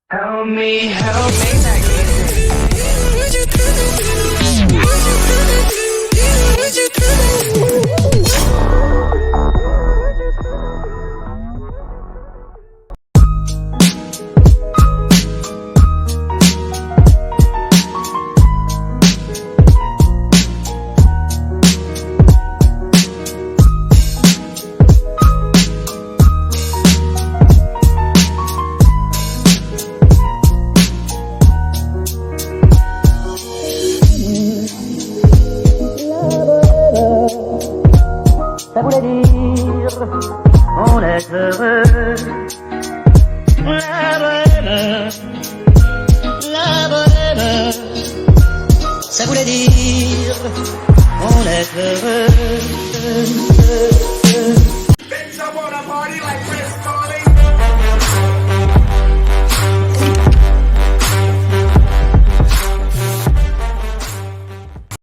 Help me, help me. Ça voulait dire on est heureux. La bohème, ça voulait dire on est heureux.